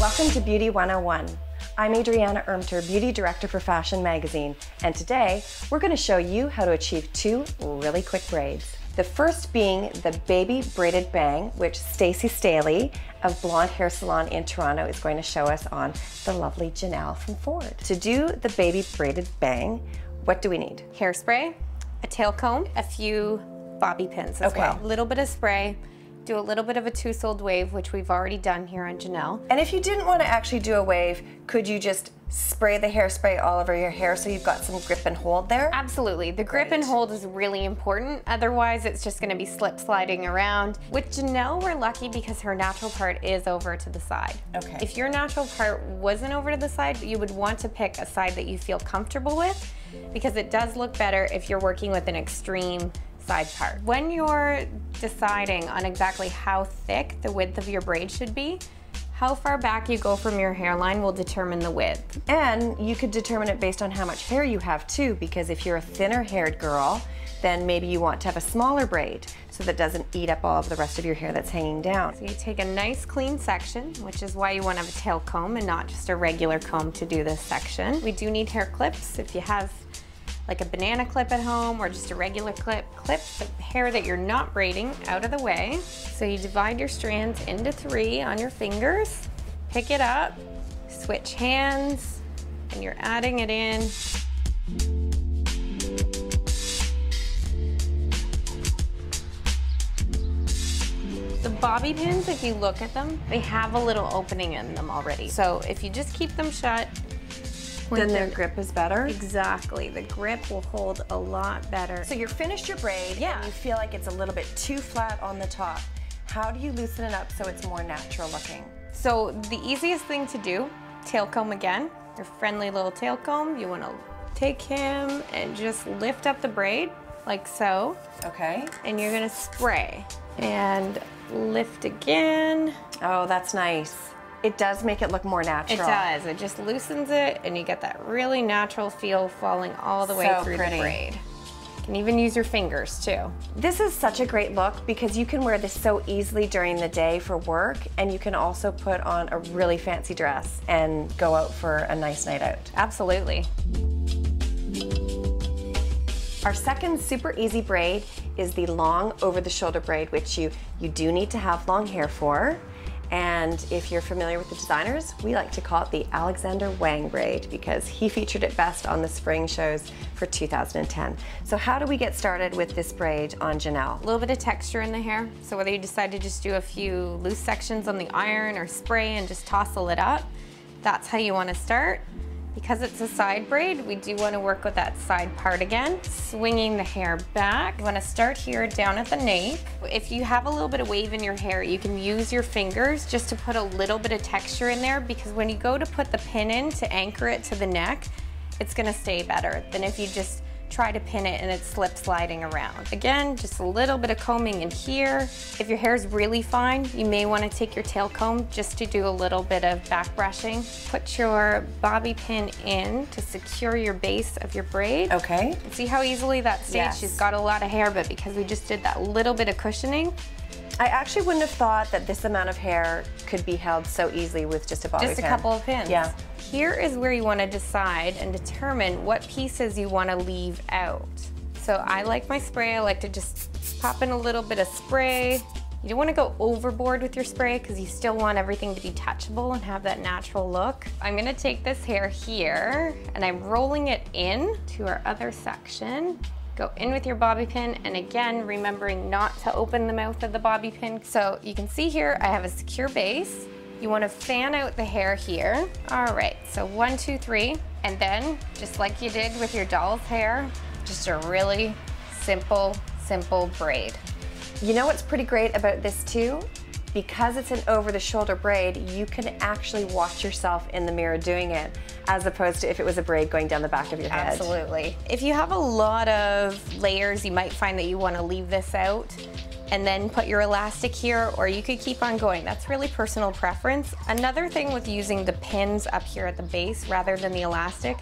Welcome to Beauty 101. I'm Adriana Ermter, Beauty Director for Fashion Magazine, and today we're going to show you how to achieve two really quick braids. The first being the baby braided bang, which Stacey Staley of Blonde Hair Salon in Toronto is going to show us on the lovely Janelle from Ford. To do the baby braided bang, what do we need? Hairspray, a tail comb, a few bobby pins as well. A little bit of spray, do a little bit of a two-soled wave, which we've already done here on Janelle. And if you didn't want to actually do a wave, could you just spray the hairspray all over your hair so you've got some grip and hold there? Absolutely. The grip and hold is really important. Otherwise, it's just going to be slip sliding around. With Janelle, we're lucky because her natural part is over to the side. Okay. If your natural part wasn't over to the side, you would want to pick a side that you feel comfortable with, because it does look better if you're working with an extreme side part. When you're deciding on exactly how thick the width of your braid should be, how far back you go from your hairline will determine the width. And you could determine it based on how much hair you have too, because if you're a thinner haired girl, then maybe you want to have a smaller braid so that doesn't eat up all of the rest of your hair that's hanging down. So you take a nice clean section, which is why you want to have a tail comb and not just a regular comb to do this section. We do need hair clips. If you have like a banana clip at home or just a regular clip the hair that you're not braiding out of the way. So you divide your strands into 3 on your fingers, pick it up, switch hands, and you're adding it in. The bobby pins, if you look at them, they have a little opening in them already. So if you just keep them shut, then their grip is better? Exactly. The grip will hold a lot better. So you're finished your braid and you feel like it's a little bit too flat on the top. How do you loosen it up so it's more natural looking? So the easiest thing to do, tail comb again, your friendly little tail comb. You want to take him and just lift up the braid like so. Okay. And you're going to spray and lift again. Oh, that's nice. It does make it look more natural. It does. It just loosens it, and you get that really natural feel falling all the way through the braid. You can even use your fingers too. This is such a great look because you can wear this so easily during the day for work, and you can also put on a really fancy dress and go out for a nice night out. Absolutely. Our second super easy braid is the long over-the-shoulder braid, which you do need to have long hair for. And if you're familiar with the designers, we like to call it the Alexander Wang braid because he featured it best on the spring shows for 2010. So how do we get started with this braid on Janelle? A little bit of texture in the hair. So whether you decide to just do a few loose sections on the iron or spray and just tousle it up, that's how you want to start. Because it's a side braid, we do want to work with that side part again, swinging the hair back. You want to start here down at the nape. If you have a little bit of wave in your hair, you can use your fingers just to put a little bit of texture in there, because when you go to put the pin in to anchor it to the neck, it's going to stay better than if you just try to pin it and it's slip sliding around. Again, just a little bit of combing in here. If your hair is really fine, you may want to take your tail comb just to do a little bit of back brushing. Put your bobby pin in to secure your base of your braid. Okay. See how easily that stays? Yes. She's got a lot of hair, but because we just did that little bit of cushioning, I actually wouldn't have thought that this amount of hair could be held so easily with just a bobby pin. just a couple of pins. Yeah. Here is where you want to decide and determine what pieces you want to leave out. So I like my spray. I like to just pop in a little bit of spray. You don't want to go overboard with your spray because you still want everything to be touchable and have that natural look. I'm going to take this hair here and I'm rolling it in to our other section. Go in with your bobby pin, and again, remembering not to open the mouth of the bobby pin. So you can see here, I have a secure base. You want to fan out the hair here. All right, so 1, 2, 3, and then just like you did with your doll's hair, just a really simple braid. You know what's pretty great about this too? Because it's an over-the-shoulder braid, you can actually watch yourself in the mirror doing it, as opposed to if it was a braid going down the back of your head. Absolutely. If you have a lot of layers, you might find that you want to leave this out and then put your elastic here, or you could keep on going. That's really personal preference. Another thing with using the pins up here at the base rather than the elastic,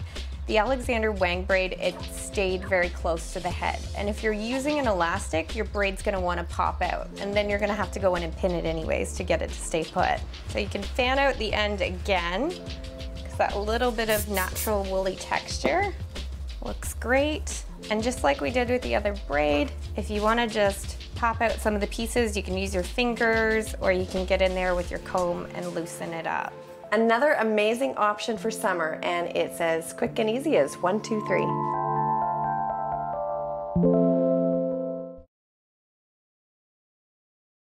The Alexander Wang braid, it stayed very close to the head. And if you're using an elastic, your braid's gonna wanna pop out. And then you're gonna have to go in and pin it anyways to get it to stay put. So you can fan out the end again, because that little bit of natural woolly texture looks great. And just like we did with the other braid, if you wanna just pop out some of the pieces, you can use your fingers or you can get in there with your comb and loosen it up. Another amazing option for summer, and it's as quick and easy as 1, 2, 3.